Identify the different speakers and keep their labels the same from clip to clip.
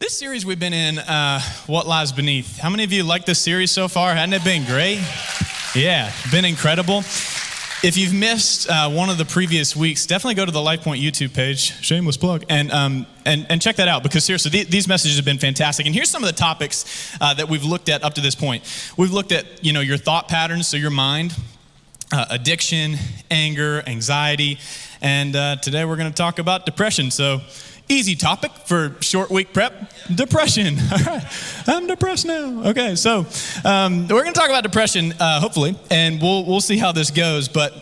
Speaker 1: This series we've been in, What Lies Beneath. How many of you like this series so far? Hasn't it been great? Yeah, been incredible. If you've missed one of the previous weeks, definitely go to the LifePoint YouTube page, shameless plug, and check that out, because seriously, these messages have been fantastic. And here's some of the topics that we've looked at up to this point. We've looked at, your thought patterns, so your mind, addiction, anger, anxiety, and today we're going to talk about depression. So, easy topic for short week prep, depression. All right, I'm depressed now. Okay, so we're going to talk about depression, hopefully, and we'll see how this goes. But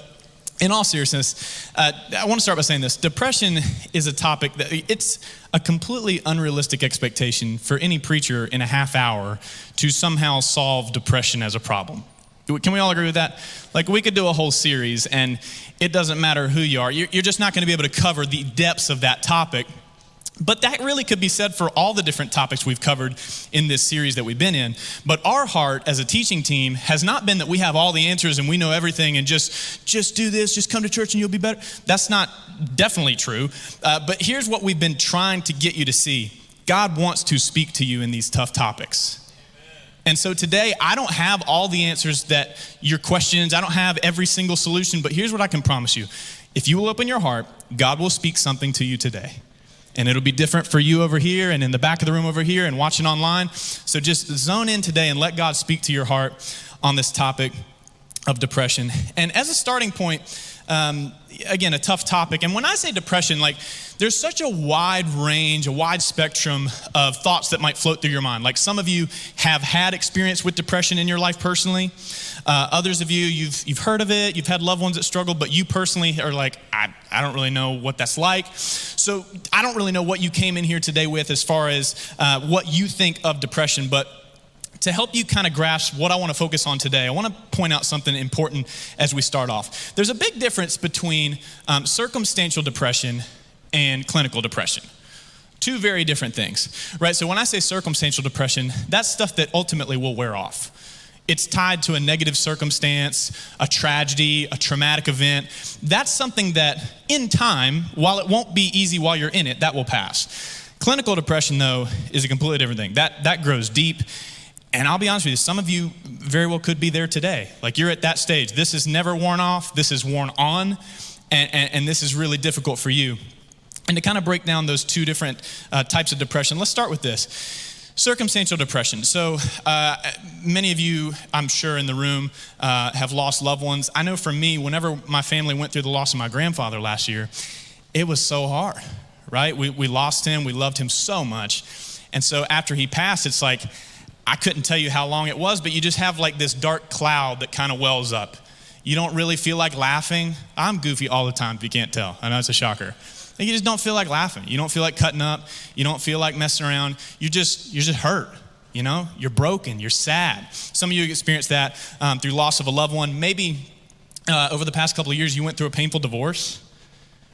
Speaker 1: in all seriousness, I want to start by saying this. Depression is a topic that it's a completely unrealistic expectation for any preacher in a half hour to somehow solve depression as a problem. Can we all agree with that? Like, we could do a whole series, and it doesn't matter who you are. You're just not going to be able to cover the depths of that topic. But that really could be said for all the different topics we've covered in this series that we've been in. But our heart as a teaching team has not been that we have all the answers and we know everything and just do this, just come to church and you'll be better. That's not definitely true. But here's what we've been trying to get you to see. God wants to speak to you in these tough topics. And so today, I don't have all the answers that your questions, I don't have every single solution, but here's what I can promise you. If you will open your heart, God will speak something to you today. And it'll be different for you over here and in the back of the room over here and watching online. So just zone in today and let God speak to your heart on this topic of depression. And as a starting point, again, a tough topic. And when I say depression, there's such a wide range, a wide spectrum of thoughts that might float through your mind. Like, some of you have had experience with depression in your life personally. Others of you, you've heard of it, you've had loved ones that struggle, but you personally are like, I don't really know what that's like. So I don't really know what you came in here today with as far as what you think of depression, but to help you kind of grasp what I want to focus on today, I want to point out something important as we start off. There's a big difference between circumstantial depression and clinical depression. Two very different things, right? So when I say circumstantial depression, that's stuff that ultimately will wear off. It's tied to a negative circumstance, a tragedy, a traumatic event. That's something that in time, while it won't be easy while you're in it, that will pass. Clinical depression, though, is a completely different thing. That grows deep. And I'll be honest with you, some of you very well could be there today. Like, you're at that stage. This is never worn off. This is worn on. And this is really difficult for you. And to kind of break down those two different types of depression, let's start with this. Circumstantial depression. So many of you, I'm sure, in the room have lost loved ones. I know for me, whenever my family went through the loss of my grandfather last year, it was so hard, right? We lost him. We loved him so much. And so after he passed, it's like, I couldn't tell you how long it was, but you just have like this dark cloud that kind of wells up. You don't really feel like laughing. I'm goofy all the time, if you can't tell. I know it's a shocker. You just don't feel like laughing. You don't feel like cutting up. You don't feel like messing around. You're just hurt, You're broken. You're sad. Some of you experienced that through loss of a loved one. Maybe over the past couple of years, you went through a painful divorce,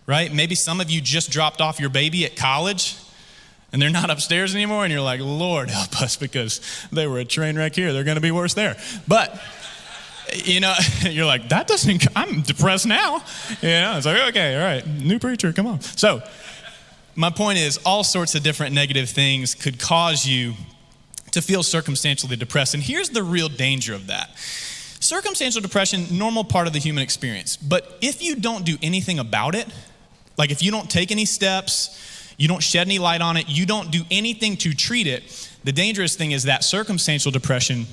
Speaker 1: right? Maybe some of you just dropped off your baby at college, and they're not upstairs anymore, and you're like, Lord, help us, because they were a train wreck here. They're going to be worse there. But, you're like, I'm depressed now. It's like, okay, all right, new preacher, come on. So my point is, all sorts of different negative things could cause you to feel circumstantially depressed. And here's the real danger of that. Circumstantial depression, normal part of the human experience. But if you don't do anything about it, like if you don't take any steps, you don't shed any light on it, you don't do anything to treat it, the dangerous thing is that circumstantial depression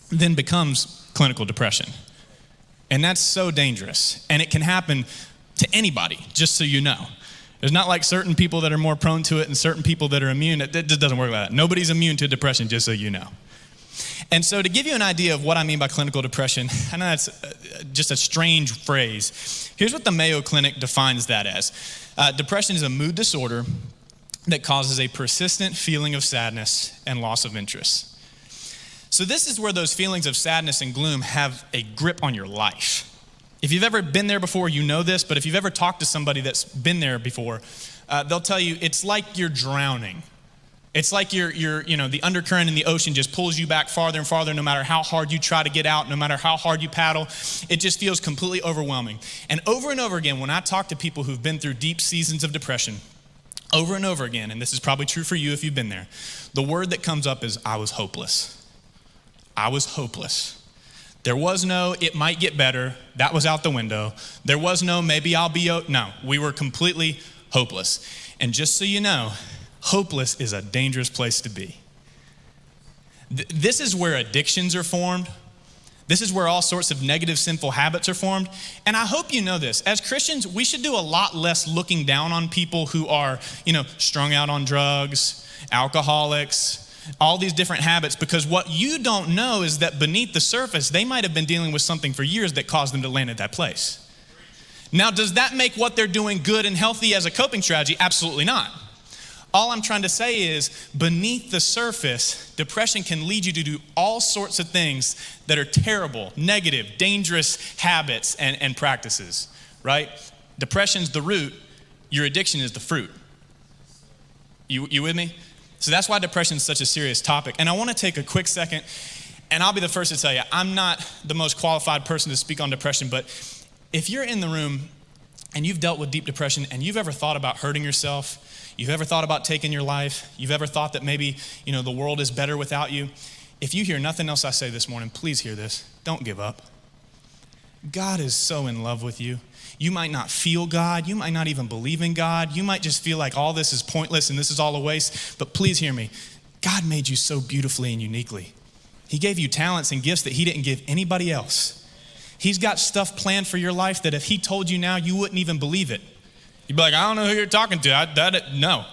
Speaker 1: then becomes clinical depression. And that's so dangerous. And it can happen to anybody, just so you know. There's not like certain people that are more prone to it and certain people that are immune. It just doesn't work like that. Nobody's immune to depression, just so you know. And so to give you an idea of what I mean by clinical depression, I know that's just a strange phrase. Here's what the Mayo Clinic defines that as. Depression is a mood disorder that causes a persistent feeling of sadness and loss of interest. So this is where those feelings of sadness and gloom have a grip on your life. If you've ever been there before, you know this, but if you've ever talked to somebody that's been there before, they'll tell you it's like you're drowning. It's like the undercurrent in the ocean just pulls you back farther and farther, no matter how hard you try to get out, no matter how hard you paddle. It just feels completely overwhelming. And over again, when I talk to people who've been through deep seasons of depression, over and over again, and this is probably true for you if you've been there, the word that comes up is, I was hopeless. I was hopeless. There was no, it might get better. That was out the window. There was no, maybe I'll be, no, we were completely hopeless. And just so you know, hopeless is a dangerous place to be. This is where addictions are formed. This is where all sorts of negative, sinful habits are formed. And I hope you know this. As Christians, we should do a lot less looking down on people who are, strung out on drugs, alcoholics, all these different habits, because what you don't know is that beneath the surface, they might have been dealing with something for years that caused them to land at that place. Now, does that make what they're doing good and healthy as a coping strategy? Absolutely not. All I'm trying to say is, beneath the surface, depression can lead you to do all sorts of things that are terrible, negative, dangerous habits and practices, right? Depression's the root, your addiction is the fruit. You with me? So that's why depression is such a serious topic. And I want to take a quick second, and I'll be the first to tell you, I'm not the most qualified person to speak on depression, but if you're in the room and you've dealt with deep depression and you've ever thought about hurting yourself, you've ever thought about taking your life, you've ever thought that maybe, the world is better without you, if you hear nothing else I say this morning, please hear this. Don't give up. God is so in love with you. You might not feel God. You might not even believe in God. You might just feel like all this is pointless and this is all a waste. But please hear me. God made you so beautifully and uniquely. He gave you talents and gifts that he didn't give anybody else. He's got stuff planned for your life that if he told you now, you wouldn't even believe it. You'd be like, I don't know who you're talking to. No.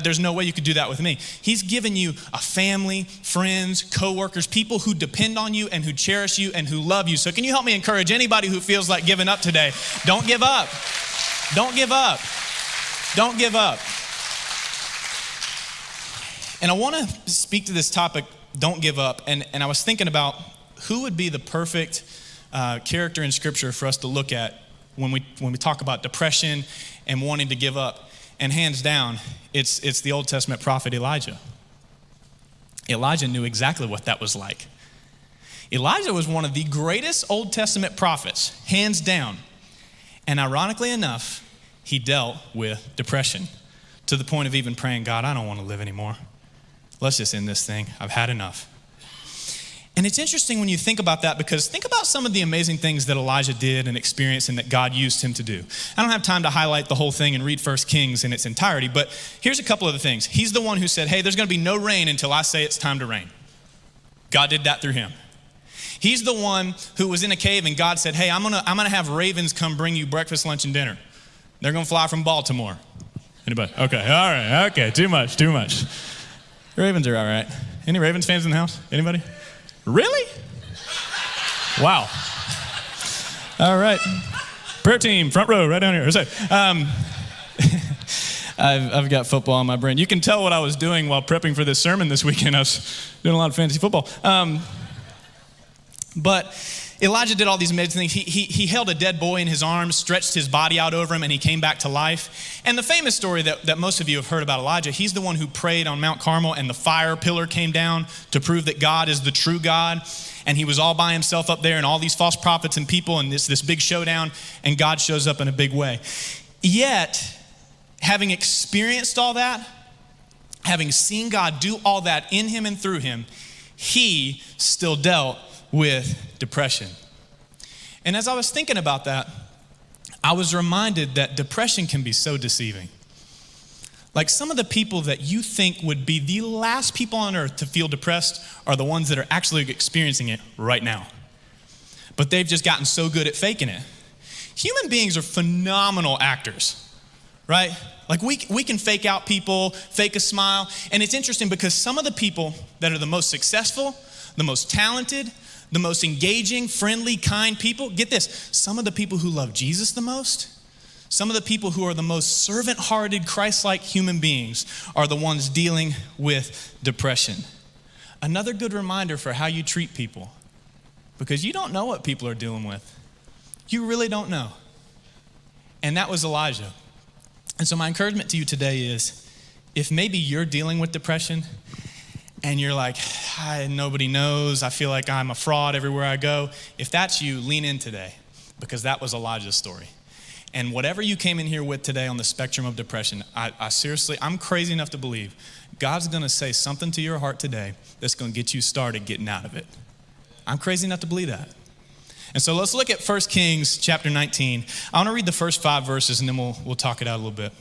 Speaker 1: There's no way you could do that with me. He's given you a family, friends, coworkers, people who depend on you and who cherish you and who love you. So can you help me encourage anybody who feels like giving up today? Don't give up. Don't give up. Don't give up. And I want to speak to this topic, don't give up. And I was thinking about who would be the perfect character in Scripture for us to look at when we talk about depression and wanting to give up. And hands down, it's the Old Testament prophet Elijah. Elijah knew exactly what that was like. Elijah was one of the greatest Old Testament prophets, hands down. And ironically enough, he dealt with depression to the point of even praying, God, I don't want to live anymore. Let's just end this thing. I've had enough. And it's interesting when you think about that, because think about some of the amazing things that Elijah did and experienced and that God used him to do. I don't have time to highlight the whole thing and read 1 Kings in its entirety, but here's a couple of the things. He's the one who said, hey, there's going to be no rain until I say it's time to rain. God did that through him. He's the one who was in a cave and God said, hey, I'm gonna have ravens come bring you breakfast, lunch, and dinner. They're going to fly from Baltimore. Anybody? Okay, all right, okay, too much. Ravens are all right. Any Ravens fans in the house? Anybody? Really? Wow. All right. Prayer team, front row, right down here. So, I've got football on my brain. You can tell what I was doing while prepping for this sermon this weekend. I was doing a lot of fantasy football. But Elijah did all these amazing things. He held a dead boy in his arms, stretched his body out over him, and he came back to life. And the famous story that most of you have heard about Elijah, he's the one who prayed on Mount Carmel and the fire pillar came down to prove that God is the true God. And he was all by himself up there and all these false prophets and people and this big showdown, and God shows up in a big way. Yet, having experienced all that, having seen God do all that in him and through him, he still dealt with depression. And as I was thinking about that, I was reminded that depression can be so deceiving. Like some of the people that you think would be the last people on earth to feel depressed are the ones that are actually experiencing it right now. But they've just gotten so good at faking it. Human beings are phenomenal actors, right? Like we can fake out people, fake a smile. And it's interesting because some of the people that are the most successful, the most talented, the most engaging, friendly, kind people, get this, some of the people who love Jesus the most, some of the people who are the most servant-hearted, Christ-like human beings are the ones dealing with depression. Another good reminder for how you treat people, because you don't know what people are dealing with. You really don't know. And that was Elijah. And so my encouragement to you today is, if maybe you're dealing with depression, and you're like, nobody knows, I feel like I'm a fraud everywhere I go. If that's you, lean in today, because that was Elijah's story. And whatever you came in here with today on the spectrum of depression, I seriously, I'm crazy enough to believe God's going to say something to your heart today that's going to get you started getting out of it. I'm crazy enough to believe that. And so let's look at 1 Kings chapter 19. I want to read the first 5 verses and then we'll talk it out a little bit.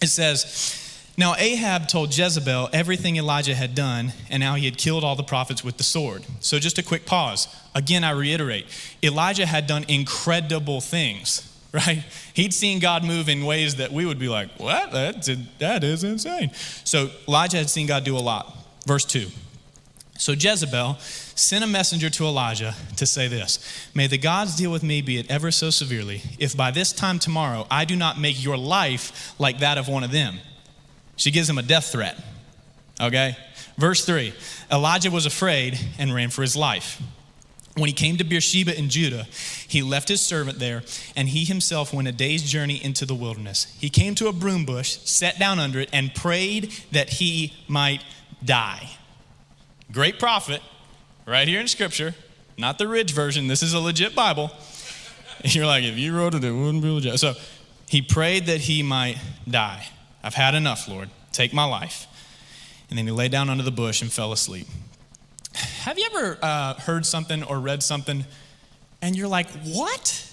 Speaker 1: It says, "Now Ahab told Jezebel everything Elijah had done and how he had killed all the prophets with the sword." So just a quick pause. Again, I reiterate, Elijah had done incredible things, right? He'd seen God move in ways that we would be like, what? That is insane. So Elijah had seen God do a lot. Verse 2. "So Jezebel sent a messenger to Elijah to say this, 'May the gods deal with me, be it ever so severely, if by this time tomorrow I do not make your life like that of one of them.'" She gives him a death threat, okay? Verse 3, "Elijah was afraid and ran for his life. When he came to Beersheba in Judah, he left his servant there, and he himself went a day's journey into the wilderness. He came to a broom bush, sat down under it, and prayed that he might die." Great prophet, right here in Scripture, not the Ridge version. This is a legit Bible. You're like, if you wrote it, it wouldn't be legit. So he prayed that he might die. "I've had enough, Lord. Take my life." And then he lay down under the bush and fell asleep. Have you ever heard something or read something and you're like, what?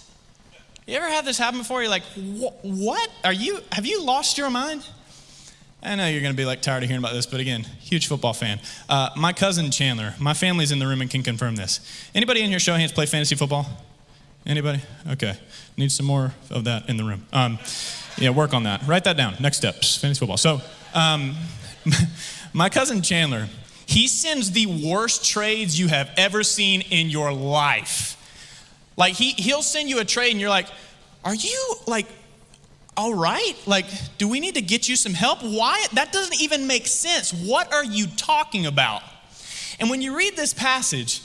Speaker 1: You ever have this happen before? You're like, what? Have you lost your mind? I know you're going to be like tired of hearing about this, but again, huge football fan. My cousin Chandler, my family's in the room and can confirm this. Anybody in here, show of hands, play fantasy football? Anybody? Okay. Need some more of that in the room. Yeah, work on that. Write that down. Next steps, fantasy football. So my cousin Chandler, he sends the worst trades you have ever seen in your life. Like he'll send you a trade and you're like, are you like, all right? Like, do we need to get you some help? Why? That doesn't even make sense. What are you talking about? And when you read this passage,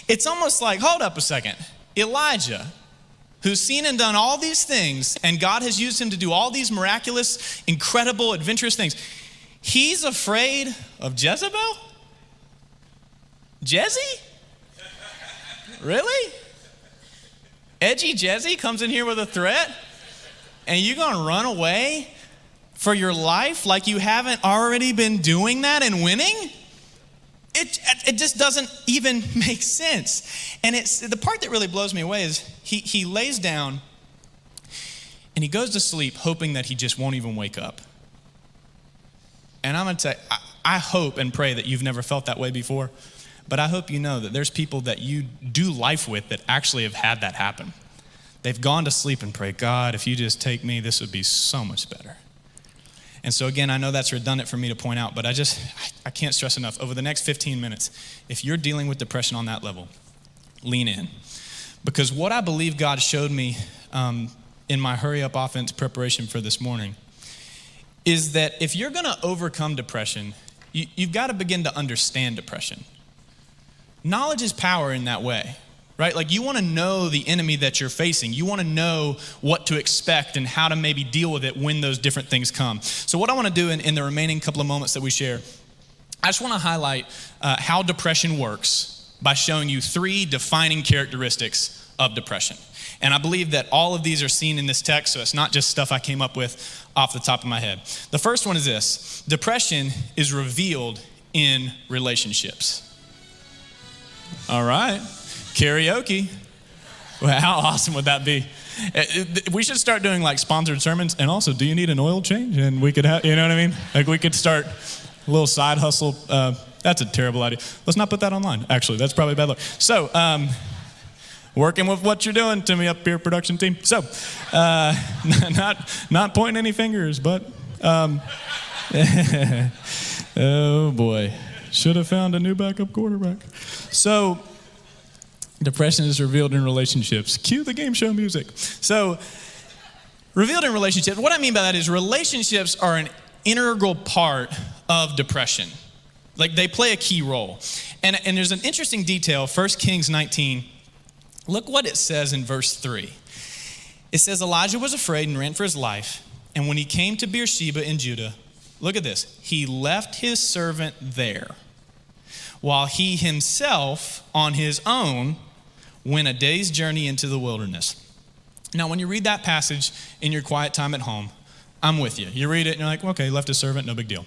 Speaker 1: it's almost like, hold up a second. Elijah, who's seen and done all these things, and God has used him to do all these miraculous, incredible, adventurous things. He's afraid of Jezebel? Jezzy? Really? Edgy Jezzy comes in here with a threat? And you're going to run away for your life like you haven't already been doing that and winning? It just doesn't even make sense. And it's the part that really blows me away is he lays down and he goes to sleep hoping that he just won't even wake up. And I'm going to say, I hope and pray that you've never felt that way before, but I hope you know that there's people that you do life with that actually have had that happen. They've gone to sleep and prayed, God, if you just take me, this would be so much better. And so again, I know that's redundant for me to point out, but I can't stress enough. Over the next 15 minutes, if you're dealing with depression on that level, lean in. Because what I believe God showed me in my hurry up offense preparation for this morning is that if you're going to overcome depression, you've got to begin to understand depression. Knowledge is power in that way, right? Like you want to know the enemy that you're facing. You want to know what to expect and how to maybe deal with it when those different things come. So what I want to do in the remaining couple of moments that we share, I just want to highlight how depression works by showing you 3 defining characteristics of depression. And I believe that all of these are seen in this text, so it's not just stuff I came up with off the top of my head. The first one is this: depression is revealed in relationships. All right, karaoke. Well, how awesome would that be? We should start doing like sponsored sermons. And also, do you need an oil change? And we could have, you know what I mean? Like we could start a little side hustle. That's a terrible idea. Let's not put that online. Actually, that's probably bad luck. So, working with what you're doing to me up here, production team. So, not pointing any fingers, but oh boy, should have found a new backup quarterback. So, depression is revealed in relationships. Cue the game show music. So, revealed in relationships. What I mean by that is relationships are an integral part of depression. Like they play a key role. And there's an interesting detail, 1 Kings 19. Look what it says in verse 3. It says, Elijah was afraid and ran for his life. And when he came to Beersheba in Judah, look at this. He left his servant there, while he himself on his own went a day's journey into the wilderness. Now, when you read that passage in your quiet time at home, I'm with you. You read it and you're like, okay, left his servant, no big deal.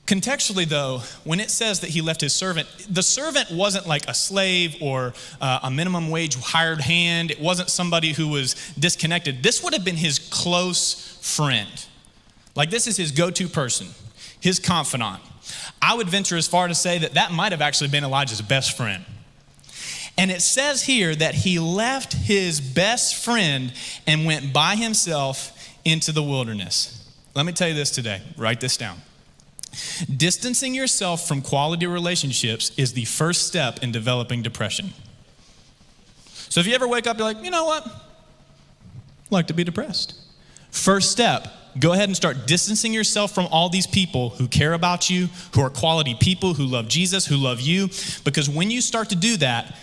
Speaker 1: Contextually, though, when it says that he left his servant, the servant wasn't like a slave or a minimum wage hired hand. It wasn't somebody who was disconnected. This would have been his close friend. Like, this is his go-to person, his confidant. I would venture as far to say that that might have actually been Elijah's best friend. And it says here that he left his best friend and went by himself into the wilderness. Let me tell you this today. Write this down. Distancing yourself from quality relationships is the first step in developing depression. So if you ever wake up, you're like, you know what? I like to be depressed. First step, go ahead and start distancing yourself from all these people who care about you, who are quality people, who love Jesus, who love you. Because when you start to do that,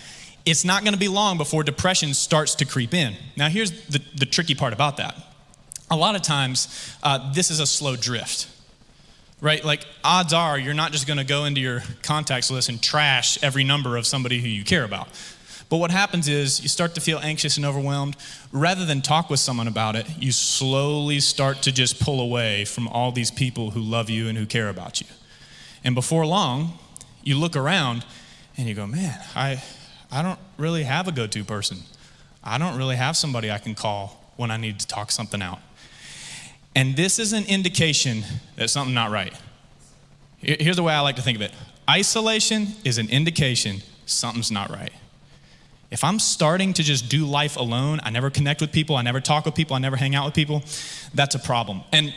Speaker 1: it's not going to be long before depression starts to creep in. Now, here's the tricky part about that. A lot of times, this is a slow drift. Right? Like, odds are you're not just going to go into your contacts list and trash every number of somebody who you care about. But what happens is you start to feel anxious and overwhelmed. Rather than talk with someone about it, you slowly start to just pull away from all these people who love you and who care about you. And before long, you look around and you go, man, I don't really have a go-to person. I don't really have somebody I can call when I need to talk something out. And this is an indication that something's not right. Here's the way I like to think of it. Isolation is an indication something's not right. If I'm starting to just do life alone, I never connect with people, I never talk with people, I never hang out with people, that's a problem. And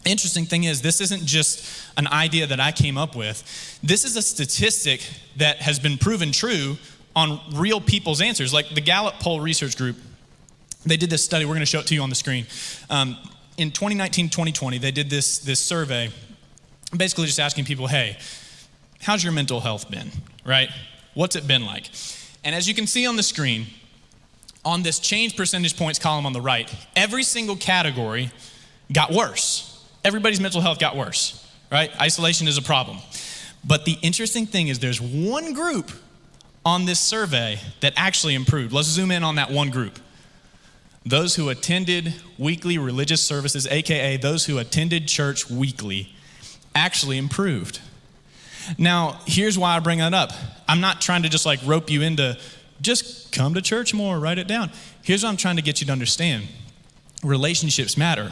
Speaker 1: interesting thing is, this isn't just an idea that I came up with. This is a statistic that has been proven true on real people's answers. Like the Gallup Poll Research Group, they did this study. We're going to show it to you on the screen. In 2019-2020, they did this survey, basically just asking people, hey, how's your mental health been, right? What's it been like? And as you can see on the screen, on this change percentage points column on the right, every single category got worse. Everybody's mental health got worse, right? Isolation is a problem. But the interesting thing is there's one group on this survey that actually improved. Let's zoom in on that one group. Those who attended weekly religious services, AKA those who attended church weekly, actually improved. Now, here's why I bring that up. I'm not trying to just like rope you into just come to church more, write it down. Here's what I'm trying to get you to understand. Relationships matter.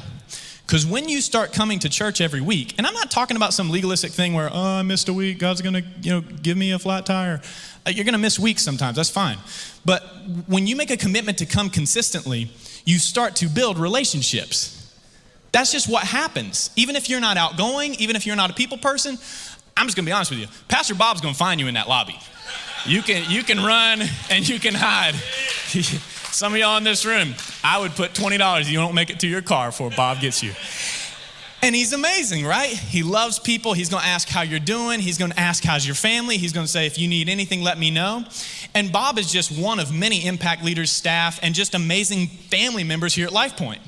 Speaker 1: Because when you start coming to church every week, and I'm not talking about some legalistic thing where, oh, I missed a week, God's gonna, give me a flat tire. You're gonna miss weeks sometimes, that's fine. But when you make a commitment to come consistently, you start to build relationships. That's just what happens. Even if you're not outgoing, even if you're not a people person, I'm just gonna be honest with you. Pastor Bob's gonna find you in that lobby. You can run and you can hide. Some of y'all in this room, I would put $20 you don't make it to your car before Bob gets you. And he's amazing, right? He loves people. He's going to ask how you're doing. He's going to ask how's your family. He's going to say, if you need anything, let me know. And Bob is just one of many impact leaders, staff, and just amazing family members here at LifePoint.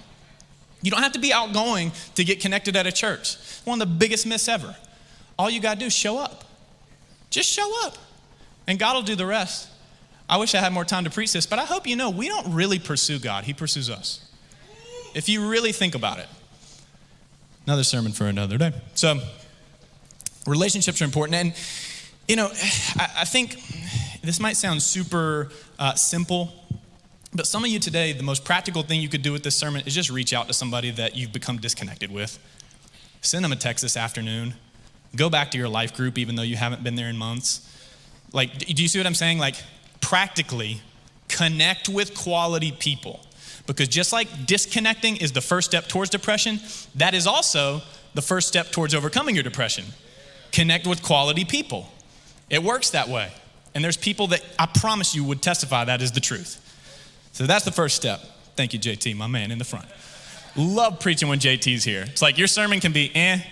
Speaker 1: You don't have to be outgoing to get connected at a church. One of the biggest myths ever. All you got to do is show up. Just show up. And God will do the rest. I wish I had more time to preach this, but I hope you know we don't really pursue God. He pursues us. If you really think about it. Another sermon for another day. So, relationships are important. And, I think this might sound super simple, but some of you today, the most practical thing you could do with this sermon is just reach out to somebody that you've become disconnected with. Send them a text this afternoon. Go back to your life group, even though you haven't been there in months. Like, do you see what I'm saying? Like, practically connect with quality people. Because just like disconnecting is the first step towards depression, that is also the first step towards overcoming your depression. Connect with quality people. It works that way. And there's people that I promise you would testify that is the truth. So that's the first step. Thank you, JT, my man in the front. Love preaching when JT's here. It's like your sermon can be,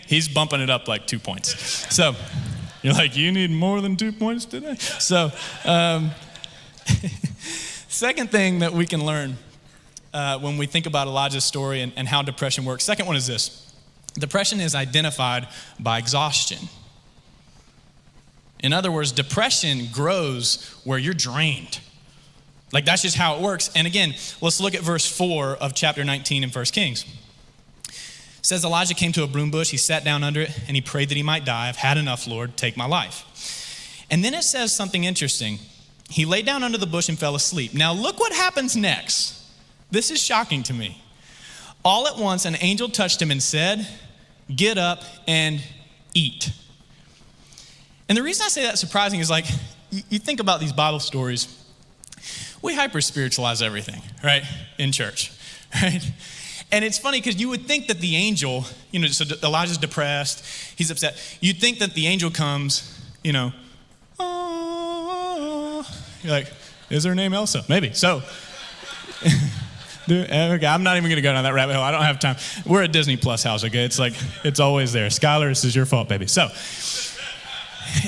Speaker 1: he's bumping it up like 2 points. So you're like, you need more than 2 points today? So second thing that we can learn when we think about Elijah's story and how depression works. Second one is this. Depression is identified by exhaustion. In other words, depression grows where you're drained. Like, that's just how it works. And again, let's look at verse 4 of chapter 19 in 1 Kings. It says, Elijah came to a broom bush, he sat down under it, and he prayed that he might die. I've had enough, Lord, take my life. And then it says something interesting. He lay down under the bush and fell asleep. Now look what happens next. This is shocking to me. All at once, an angel touched him and said, get up and eat. And the reason I say that's surprising is, like, you think about these Bible stories, we hyper-spiritualize everything, right, in church, right? And it's funny because you would think that the angel, so Elijah's depressed, he's upset. You'd think that the angel comes, oh, you're like, is her name Elsa? Maybe. So, okay, I'm not even going to go down that rabbit hole. I don't have time. We're a Disney Plus house, okay? It's like, it's always there. Skylar, this is your fault, baby. So,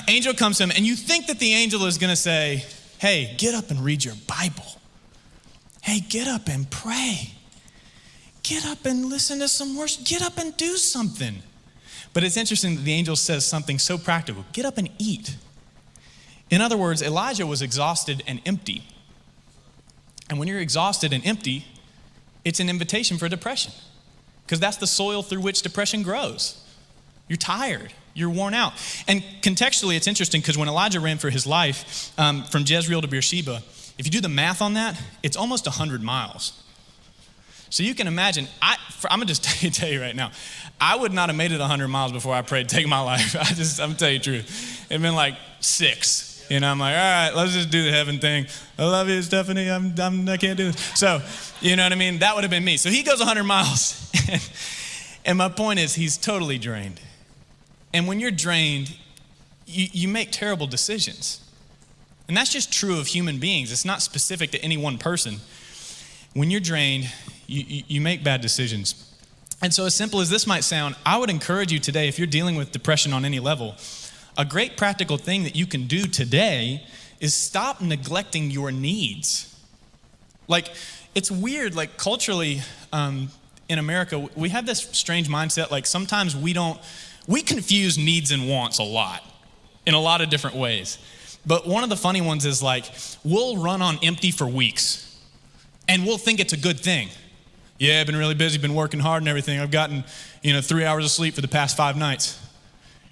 Speaker 1: angel comes to him, and you think that the angel is going to say, hey, get up and read your Bible. Hey, get up and pray. Get up and listen to some worship. Get up and do something. But it's interesting that the angel says something so practical. Get up and eat. In other words, Elijah was exhausted and empty. And when you're exhausted and empty, it's an invitation for depression, because that's the soil through which depression grows. You're tired. You're worn out. And contextually, it's interesting because when Elijah ran for his life from Jezreel to Beersheba, if you do the math on that, it's almost 100 miles. So you can imagine, I'm going to just tell you right now, I would not have made it 100 miles before I prayed, take my life. I'm going to tell you the truth. It'd been like 6. I'm like, all right, let's just do the heaven thing. I love you, Stephanie. I can't do this. So, you know what I mean? That would have been me. So he goes 100 miles. And my point is, he's totally drained. And when you're drained, you make terrible decisions. And that's just true of human beings. It's not specific to any one person. When you're drained, you make bad decisions. And so as simple as this might sound, I would encourage you today, if you're dealing with depression on any level, a great practical thing that you can do today is stop neglecting your needs. Like, it's weird, like culturally in America, we have this strange mindset, like sometimes we confuse needs and wants a lot, in a lot of different ways. But one of the funny ones is like, we'll run on empty for weeks and we'll think it's a good thing. Yeah, I've been really busy, been working hard and everything. I've gotten, 3 hours of sleep for the past 5 nights.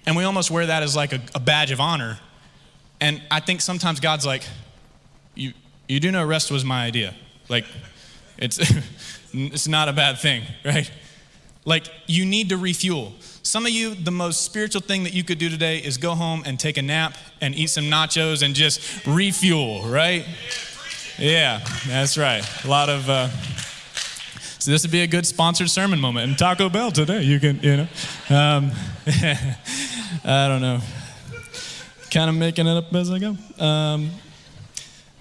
Speaker 1: And we almost wear that as like a badge of honor. And I think sometimes God's like, you do know rest was my idea. Like, it's not a bad thing, right? Like, you need to refuel. Some of you, the most spiritual thing that you could do today is go home and take a nap and eat some nachos and just refuel, right? Yeah, that's right. A lot of, so this would be a good sponsored sermon moment. And Taco Bell today, you can, I don't know. Kind of making it up as I go.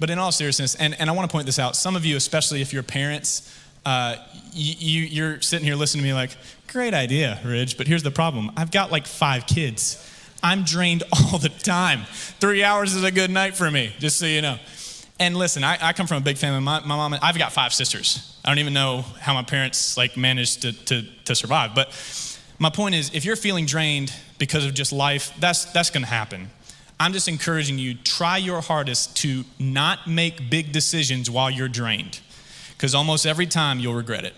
Speaker 1: But in all seriousness, and I want to point this out, some of you, especially if you're parents, you're sitting here listening to me like, great idea, Ridge, but here's the problem. I've got like 5 kids. I'm drained all the time. 3 hours is a good night for me, just so you know. And listen, I come from a big family. My mom, I've got 5 sisters. I don't even know how my parents like managed to survive. But my point is, if you're feeling drained because of just life, that's going to happen. I'm just encouraging you, try your hardest to not make big decisions while you're drained, because almost every time you'll regret it.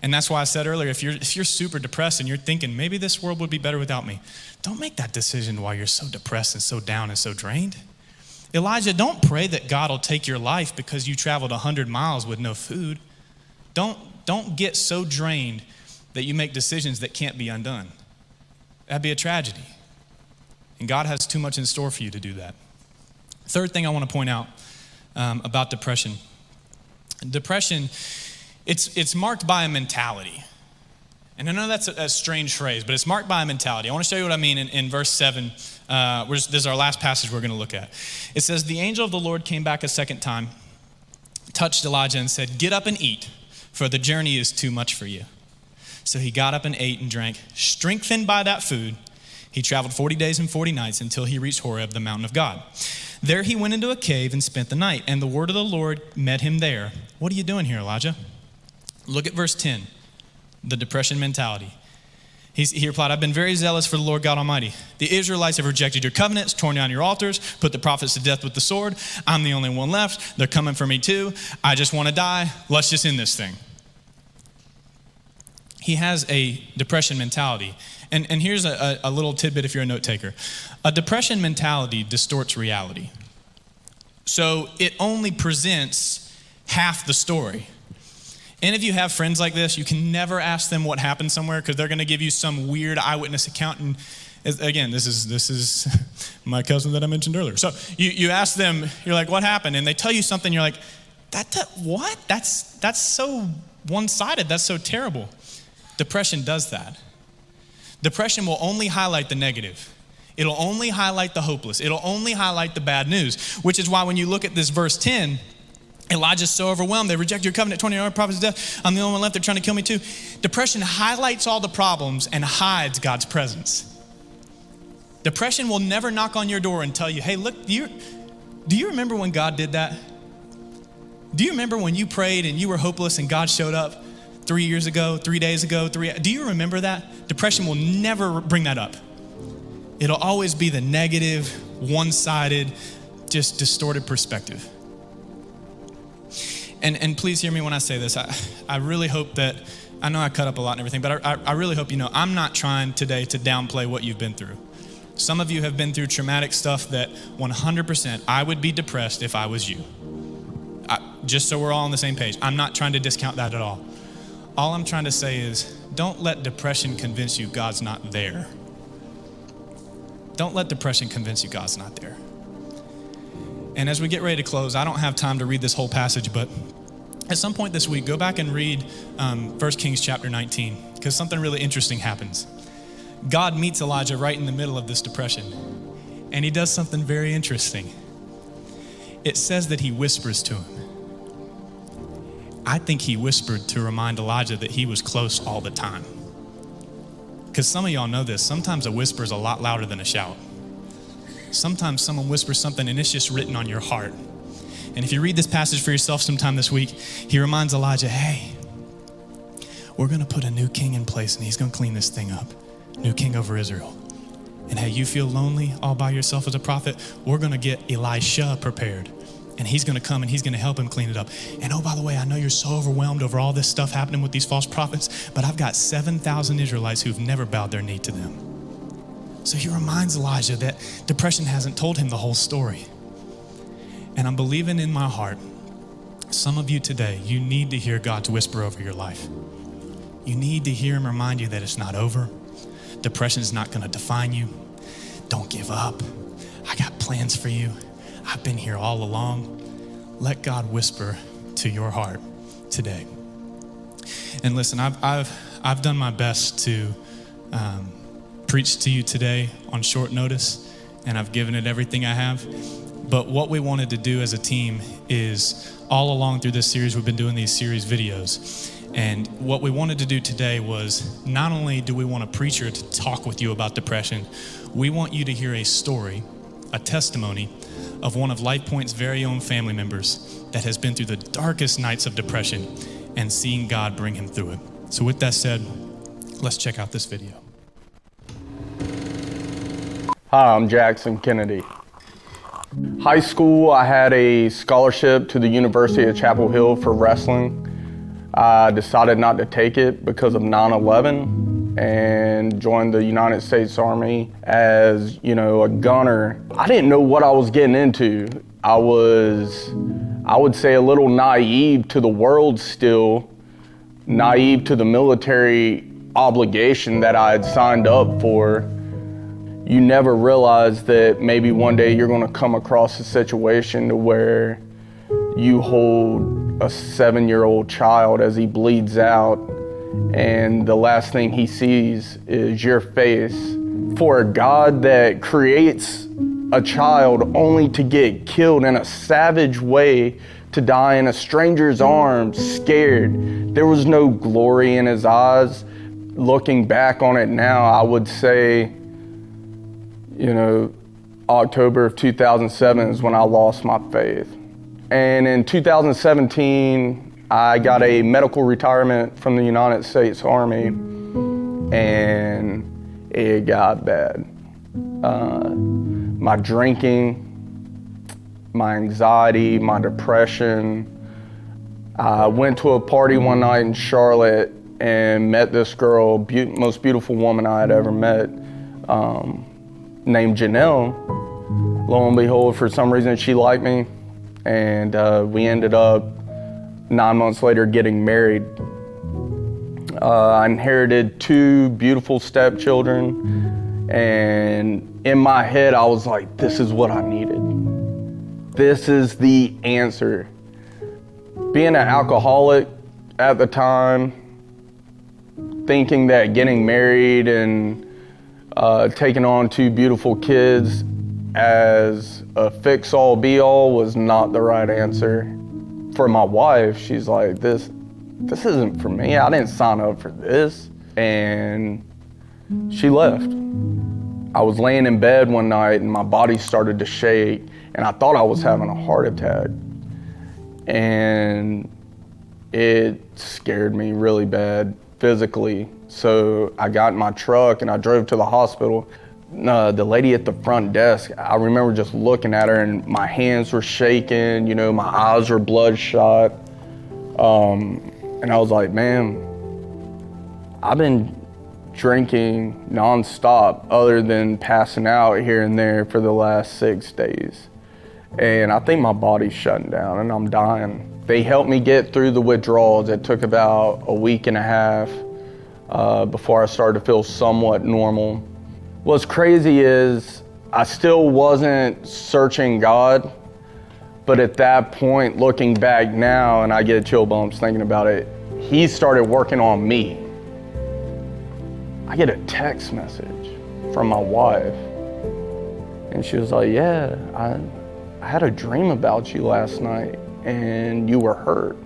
Speaker 1: And that's why I said earlier, if you're super depressed and you're thinking, maybe this world would be better without me, don't make that decision while you're so depressed and so down and so drained. Elijah, don't pray that God will take your life because you traveled 100 miles with no food. Don't get so drained that you make decisions that can't be undone. That'd be a tragedy. And God has too much in store for you to do that. Third thing I want to point out about depression. Depression, it's marked by a mentality. And I know that's a strange phrase, but it's marked by a mentality. I want to show you what I mean in verse 7. This is our last passage we're going to look at. It says, the angel of the Lord came back a second time, touched Elijah and said, get up and eat, for the journey is too much for you. So he got up and ate and drank. Strengthened by that food, he traveled 40 days and 40 nights until he reached Horeb, the mountain of God. There he went into a cave and spent the night, and the word of the Lord met him there. What are you doing here, Elijah? Look at verse 10, the depression mentality. He replied, I've been very zealous for the Lord God Almighty. The Israelites have rejected your covenants, torn down your altars, put the prophets to death with the sword. I'm the only one left. They're coming for me too. I just want to die. Let's just end this thing. He has a depression mentality. And here's a little tidbit if you're a note taker. A depression mentality distorts reality. So it only presents half the story. And if you have friends like this, you can never ask them what happened somewhere because they're going to give you some weird eyewitness account. And again, this is my cousin that I mentioned earlier. So you ask them, you're like, what happened? And they tell you something, you're like, what? That's so one-sided. That's so terrible. Depression does that. Depression will only highlight the negative. It'll only highlight the hopeless. It'll only highlight the bad news, which is why when you look at this verse 10, Elijah's so overwhelmed. They reject your covenant, 20 prophets of death. I'm the only one left. They're trying to kill me too. Depression highlights all the problems and hides God's presence. Depression will never knock on your door and tell you, hey, look, do you remember when God did that? Do you remember when you prayed and you were hopeless and God showed up 3 years ago, 3 days ago, do you remember that? Depression will never bring that up. It'll always be the negative, one-sided, just distorted perspective. And please hear me when I say this. I really hope that, I know I cut up a lot and everything, but I really hope you know I'm not trying today to downplay what you've been through. Some of you have been through traumatic stuff that 100% I would be depressed if I was you. Just so we're all on the same page. I'm not trying to discount that at all. All I'm trying to say is don't let depression convince you God's not there. Don't let depression convince you God's not there. And as we get ready to close, I don't have time to read this whole passage, but at some point this week, go back and read 1 Kings chapter 19, because something really interesting happens. God meets Elijah right in the middle of this depression, and he does something very interesting. It says that he whispers to him. I think he whispered to remind Elijah that he was close all the time. Because some of y'all know this, sometimes a whisper is a lot louder than a shout. Sometimes someone whispers something and it's just written on your heart. And if you read this passage for yourself sometime this week, he reminds Elijah, hey, we're gonna put a new king in place and he's gonna clean this thing up. New king over Israel. And hey, you feel lonely all by yourself as a prophet? We're gonna get Elisha prepared. And he's gonna come and he's gonna help him clean it up. And oh, by the way, I know you're so overwhelmed over all this stuff happening with these false prophets, but I've got 7,000 Israelites who've never bowed their knee to them. So he reminds Elijah that depression hasn't told him the whole story. And I'm believing in my heart, some of you today, you need to hear God's whisper over your life. You need to hear him remind you that it's not over. Depression is not gonna define you. Don't give up. I got plans for you. I've been here all along. Let God whisper to your heart today. And listen, I've done my best to preach to you today on short notice, and I've given it everything I have. But what we wanted to do as a team is all along through this series, we've been doing these series videos. And what we wanted to do today was not only do we want a preacher to talk with you about depression, we want you to hear a story, a testimony of one of LifePoint's very own family members that has been through the darkest nights of depression and seeing God bring him through it. So with that said, let's check out this video.
Speaker 2: Hi, I'm Jackson Kennedy. High school, I had a scholarship to the University of Chapel Hill for wrestling. I decided not to take it because of 9/11 and joined the United States Army as, a gunner. I didn't know what I was getting into. I would say, a little naive to the world still, naive to the military obligation that I had signed up for. You never realize that maybe one day you're gonna come across a situation to where you hold a 7-year-old child as he bleeds out and the last thing he sees is your face. For a God that creates a child only to get killed in a savage way, to die in a stranger's arms, scared, there was no glory in his eyes. Looking back on it now, I would say, October of 2007 is when I lost my faith. And in 2017, I got a medical retirement from the United States Army. and it got bad. My drinking, my anxiety, my depression. I went to a party one night in Charlotte and met this girl, most beautiful woman I had ever met, named Janelle. Lo and behold, for some reason she liked me, and we ended up 9 months later getting married. I inherited 2 beautiful stepchildren, and in my head I was like, this is what I needed. This is the answer. Being an alcoholic at the time, thinking that getting married and taking on 2 beautiful kids as a fix-all, be-all was not the right answer. For my wife, she's like, this isn't for me. I didn't sign up for this. And she left. I was laying in bed one night and my body started to shake and I thought I was having a heart attack. And it scared me really bad physically. So I got in my truck and I drove to the hospital. The lady at the front desk, I remember just looking at her and my hands were shaking, my eyes were bloodshot. And I was like, ma'am, I've been drinking nonstop other than passing out here and there for the last 6 days. And I think my body's shutting down and I'm dying. They helped me get through the withdrawals. It took about a week and a half before I started to feel somewhat normal. What's crazy is I still wasn't searching God, but at that point, looking back now, and I get chill bumps thinking about it, He started working on me. I get a text message from my wife, and she was like, yeah, I had a dream about you last night, and you were hurt.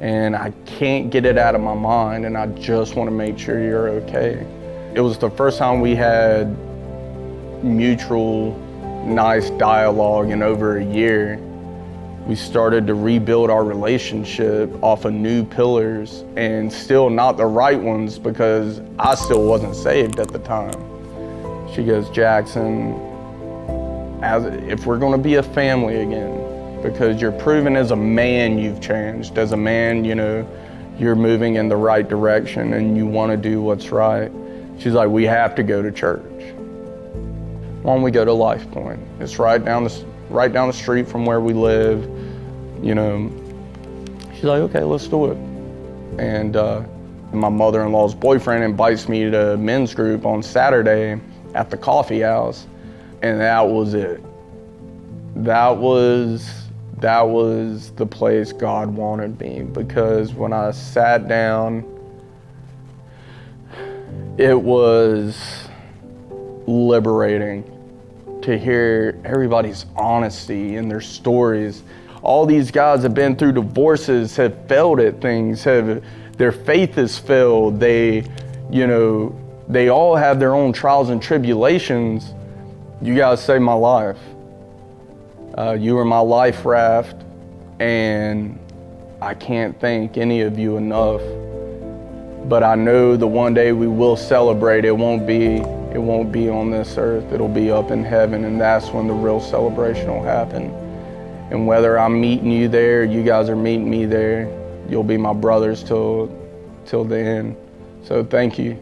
Speaker 2: And I can't get it out of my mind, and I just want to make sure you're okay. It was the first time we had mutual, nice dialogue in over a year. We started to rebuild our relationship off of new pillars, and still not the right ones because I still wasn't saved at the time. She goes, Jackson, if we're gonna be a family again, because you're proven as a man you've changed. As a man, you're moving in the right direction and you wanna do what's right. She's like, we have to go to church. Why don't we go to Life Point? It's right down the street from where we live. She's like, okay, let's do it. And my mother-in-law's boyfriend invites me to men's group on Saturday at the coffee house. And that was it. That was the place God wanted me, because when I sat down, it was liberating to hear everybody's honesty and their stories. All these guys have been through divorces, have failed at things, their faith has failed. They all have their own trials and tribulations. You guys saved my life. You were my life raft, and I can't thank any of you enough. But I know the one day we will celebrate. It won't be on this earth. It'll be up in heaven, and that's when the real celebration will happen. And whether I'm meeting you there, you guys are meeting me there, you'll be my brothers till the end. So thank you.